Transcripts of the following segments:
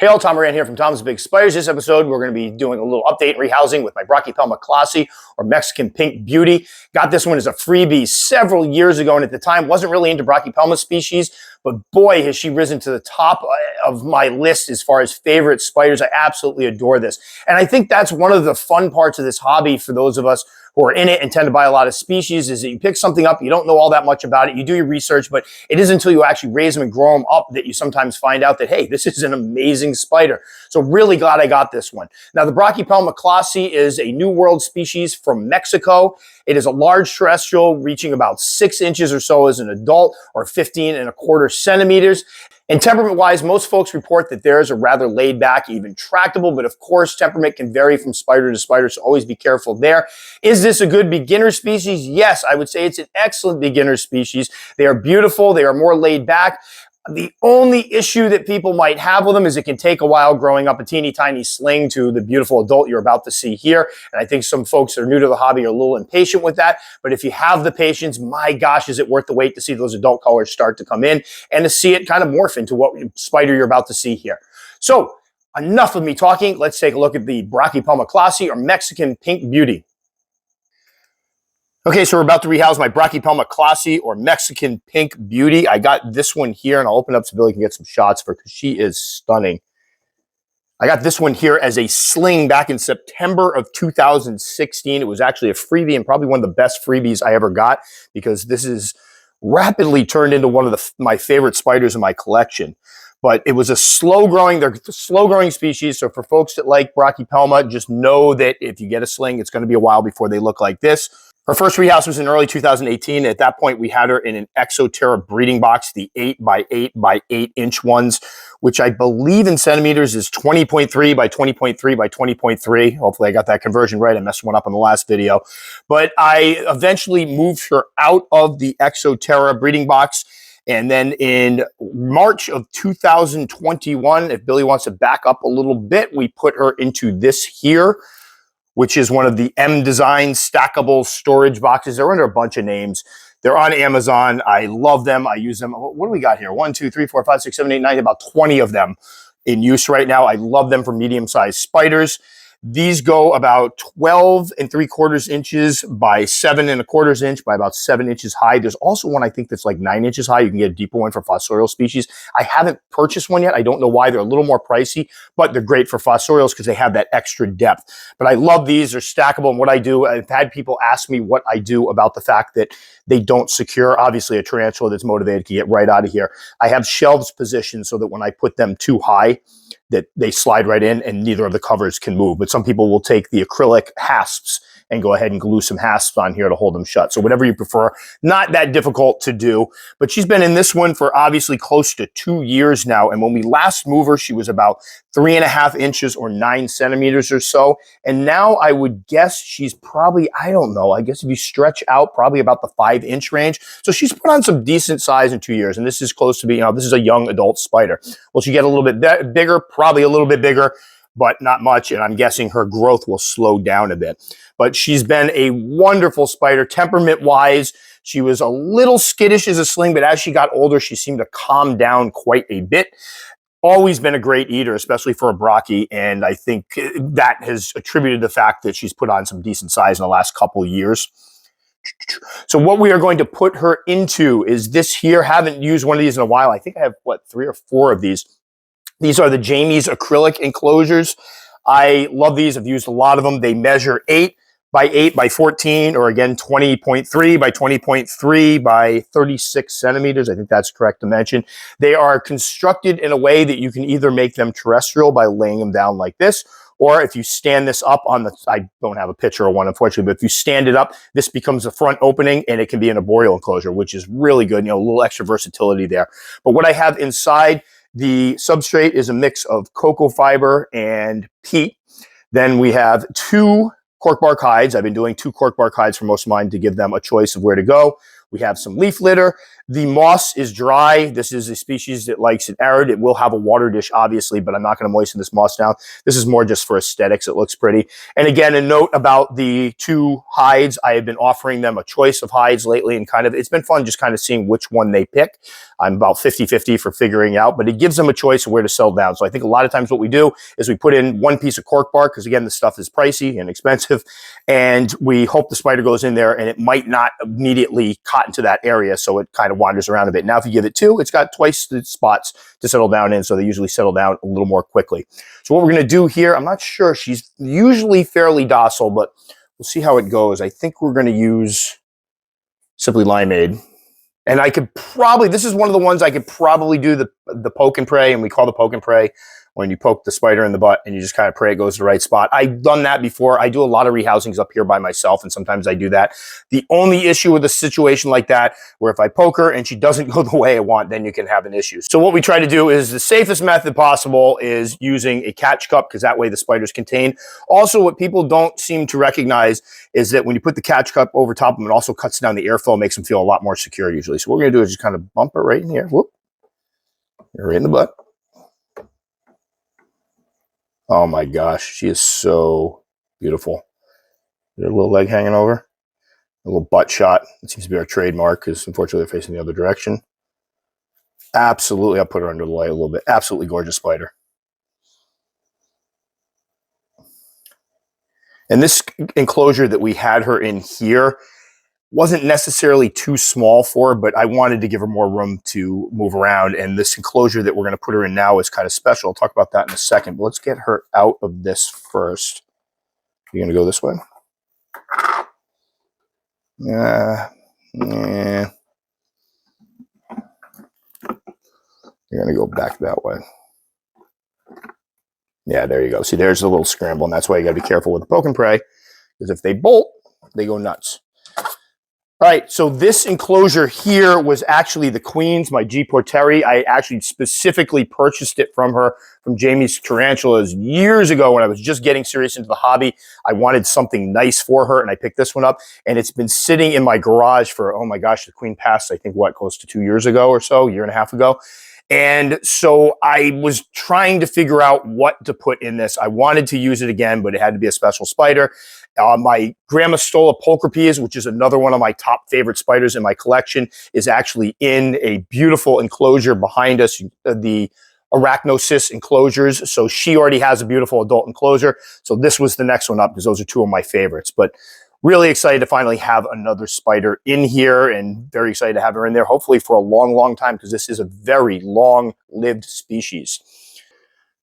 Hey all, Tom Moran here from Tom's Big Spiders. This episode, we're going to be doing a little update and rehousing with my Brachypelma klaasi, or Mexican Pink Beauty. Got this one as a freebie several years ago, and at the time wasn't really into Brachypelma species, but boy, has she risen to the top of my list as far as favorite spiders. I absolutely adore this. And I think that's one of the fun parts of this hobby for those of us who are in it and tend to buy a lot of species, is that you pick something up, you don't know all that much about it, you do your research, but it isn't until you actually raise them and grow them up that you sometimes find out that, hey, this is an amazing spider. So really glad I got this one. Now, the Brachypelma klaasi is a New World species from Mexico. It is a large terrestrial, reaching about 6 inches or so as an adult, or 15¼ centimeters. And temperament-wise, most folks report that theirs are rather laid back, even tractable, but of course, temperament can vary from spider to spider, so always be careful there. Is this a good beginner species? Yes, I would say it's an excellent beginner species. They are beautiful, they are more laid back. The only issue that people might have with them is it can take a while growing up a teeny tiny sling to the beautiful adult you're about to see here. And I think some folks that are new to the hobby are a little impatient with that. But if you have the patience, my gosh, is it worth the wait to see those adult colors start to come in and to see it kind of morph into what spider you're about to see here. So enough of me talking. Let's take a look at the Brachypelma klaasi, or Mexican Pink Beauty. Okay, so we're about to rehouse my Brachypelma klaasi, or Mexican Pink Beauty. I got this one here, and I'll open up so Billy can get some shots for her, because she is stunning. I got this one here as a sling back in September of 2016. It was actually a freebie, and probably one of the best freebies I ever got, because this is rapidly turned into one of my favorite spiders in my collection. But it was a they're slow-growing species, so for folks that like Brachypelma, just know that if you get a sling, it's going to be a while before they look like this. Her first rehouse was in early 2018. At that point, we had her in an Exoterra breeding box, the 8x8 by 8 inch ones, which I believe in centimeters is 20.3 by 20.3 by 20.3. Hopefully I got that conversion right. I messed one up in the last video. But I eventually moved her out of the Exoterra breeding box. And then in March of 2021, if Billy wants to back up a little bit, we put her into this here, which is one of the M Design stackable storage boxes. They're under a bunch of names. They're on Amazon. I love them. I use them. What do we got here? 1, 2, 3, 4, 5, 6, 7, 8, 9, about 20 of them in use right now. I love them for medium-sized spiders. These go about 12¾ inches by 7¼ inch by about 7 inches high. There's also one I think that's like 9 inches high. You can get a deeper one for fossorial species. I haven't purchased one yet. I don't know why. They're a little more pricey, but they're great for fossorials because they have that extra depth. But I love these. They're stackable. And what I do, I've had people ask me what I do about the fact that they don't secure. Obviously, a tarantula that's motivated can get right out of here. I have shelves positioned so that when I put them too high, that they slide right in and neither of the covers can move. But some people will take the acrylic hasps and go ahead and glue some hasps on here to hold them shut. So whatever you prefer, not that difficult to do. But she's been in this one for obviously close to 2 years now. And when we last moved her, she was about 3½ inches or 9 centimeters or so. And now I would guess she's probably, I don't know, I guess if you stretch out, probably about the 5-inch range. So she's put on some decent size in 2 years. And this is close to being, this is a young adult spider. Will she get a little bit bigger? Probably a little bit bigger, but not much. And I'm guessing her growth will slow down a bit. But she's been a wonderful spider. Temperament-wise, she was a little skittish as a sling, but as she got older, she seemed to calm down quite a bit. Always been a great eater, especially for a brachy, and I think that has attributed the fact that she's put on some decent size in the last couple of years. So what we are going to put her into is this here. Haven't used one of these in a while. I think I have, 3 or 4 of these. These are the Jamie's acrylic enclosures. I love these. I've used a lot of them. They measure 8 by 8 by 14, or again, 20.3 by 20.3 by 36 centimeters. I think that's correct to mention. They are constructed in a way that you can either make them terrestrial by laying them down like this, or if you stand this up on the, I don't have a picture of one, unfortunately, but if you stand it up, this becomes the front opening and it can be an arboreal enclosure, which is really good. A little extra versatility there. But what I have inside the substrate is a mix of cocoa fiber and peat. Then we have 2 cork bark hides. I've been doing 2 cork bark hides for most of mine to give them a choice of where to go. We have some leaf litter. The moss is dry. This is a species that likes it arid. It will have a water dish, obviously, but I'm not going to moisten this moss down. This is more just for aesthetics. It looks pretty. And again, a note about the two hides. I have been offering them a choice of hides lately, and it's been fun just kind of seeing which one they pick. I'm about 50-50 for figuring out, but it gives them a choice of where to settle down. So I think a lot of times what we do is we put in one piece of cork bark, because again, this stuff is pricey and expensive, and we hope the spider goes in there and it might not immediately cotton to that area, so it kind of wanders around a bit. Now, if you give it two, it's got twice the spots to settle down in, so they usually settle down a little more quickly. So what we're going to do here, I'm not sure. She's usually fairly docile, but we'll see how it goes. I think we're going to use Simply Limeade. And I could probably, this is one of the ones I could probably do the poke and pray, and we call the poke and pray when you poke the spider in the butt and you just kind of pray it goes to the right spot. I've done that before. I do a lot of rehousings up here by myself, and sometimes I do that. The only issue with a situation like that, where if I poke her and she doesn't go the way I want, then you can have an issue. So what we try to do is the safest method possible is using a catch cup, because that way the spider's contained. Also, what people don't seem to recognize is that when you put the catch cup over top of them, it also cuts down the airflow, makes them feel a lot more secure usually. So what we're going to do is just kind of bump her right in here. Whoop. Right in the butt. Oh my gosh, she is so beautiful. There's a little leg hanging over, a little butt shot. It seems to be our trademark, because unfortunately they're facing the other direction. Absolutely, I'll put her under the light a little bit. Absolutely gorgeous spider. And this enclosure that we had her in here wasn't necessarily too small for her, but I wanted to give her more room to move around. And this enclosure that we're going to put her in now is kind of special. I'll talk about that in a second, but let's get her out of this first. You're going to go this way? Yeah. You're going to go back that way. Yeah, there you go. See, there's a little scramble, and that's why you got to be careful with the poke and pray, because if they bolt, they go nuts. All right, so this enclosure here was actually the Queen's, my G. Porteri. I actually specifically purchased it from her, from Jamie's Tarantulas years ago when I was just getting serious into the hobby. I wanted something nice for her, and I picked this one up, and it's been sitting in my garage for, oh my gosh, the Queen passed, I think, what, close to 2 years ago or so, a year and a half ago. And so I was trying to figure out what to put in this. I wanted to use it again, but it had to be a special spider. My Grandma Stola Pulchripes, which is another one of my top favorite spiders in my collection, is actually in a beautiful enclosure behind us, the Arachnosis enclosures. So she already has a beautiful adult enclosure. So this was the next one up, because those are two of my favorites. But really excited to finally have another spider in here, and very excited to have her in there, hopefully for a long, long time, because this is a very long-lived species.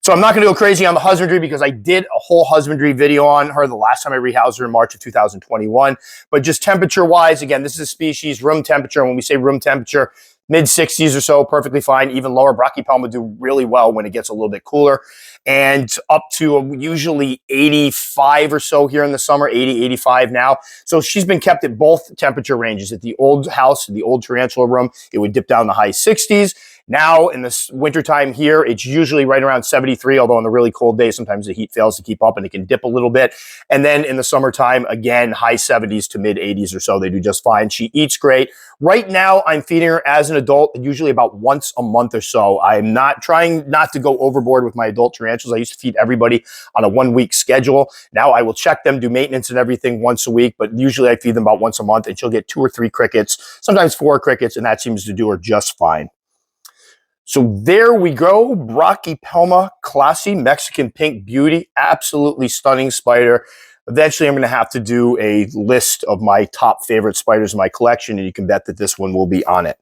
So I'm not going to go crazy on the husbandry, because I did a whole husbandry video on her the last time I rehoused her in March of 2021. But just temperature-wise, again, this is a species, room temperature. And when we say room temperature, mid-60s or so, perfectly fine. Even lower. Brachypelma do really well when it gets a little bit cooler. And up to usually 85 or so here in the summer, 80, 85 now. So she's been kept at both temperature ranges. At the old house, the old tarantula room, it would dip down the high 60s. Now, in this wintertime here, it's usually right around 73, although on the really cold days, sometimes the heat fails to keep up and it can dip a little bit. And then in the summertime, again, high 70s to mid 80s or so, they do just fine. She eats great. Right now, I'm feeding her as an adult, usually about once a month or so. I'm not trying not to go overboard with my adult tarantulas. I used to feed everybody on a 1-week schedule. Now I will check them, do maintenance and everything once a week, but usually I feed them about once a month, and she'll get 2 or 3 crickets, sometimes 4 crickets, and that seems to do her just fine. So there we go, Brachypelma klaasi, Mexican Pink Beauty, absolutely stunning spider. Eventually, I'm going to have to do a list of my top favorite spiders in my collection, and you can bet that this one will be on it.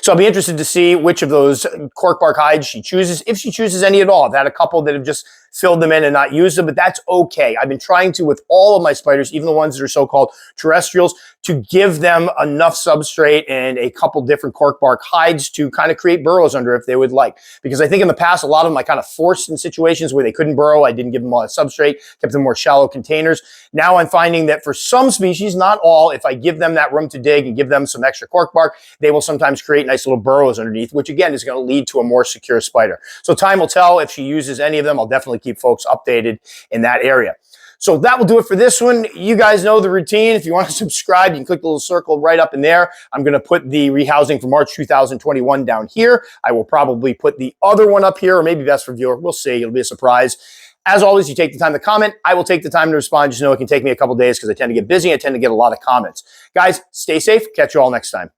So I'll be interested to see which of those cork bark hides she chooses, if she chooses any at all. I've had a couple that have just filled them in and not used them, but that's okay. I've been trying to, with all of my spiders, even the ones that are so-called terrestrials, to give them enough substrate and a couple different cork bark hides to kind of create burrows under if they would like. Because I think in the past, a lot of them I kind of forced in situations where they couldn't burrow. I didn't give them a lot of substrate, kept them more shallow containers. Now I'm finding that for some species, not all, if I give them that room to dig and give them some extra cork bark, they will sometimes create nice little burrows underneath, which again is going to lead to a more secure spider. So time will tell if she uses any of them. I'll definitely keep folks updated in that area. So that will do it for this one. You guys know the routine. If you want to subscribe, you can click the little circle right up in there. I'm going to put the rehousing for March 2021 down here. I will probably put the other one up here, or maybe best for viewer. We'll see. It'll be a surprise. As always, you take the time to comment. I will take the time to respond. Just know it can take me a couple days because I tend to get busy. I tend to get a lot of comments. Guys, stay safe. Catch you all next time.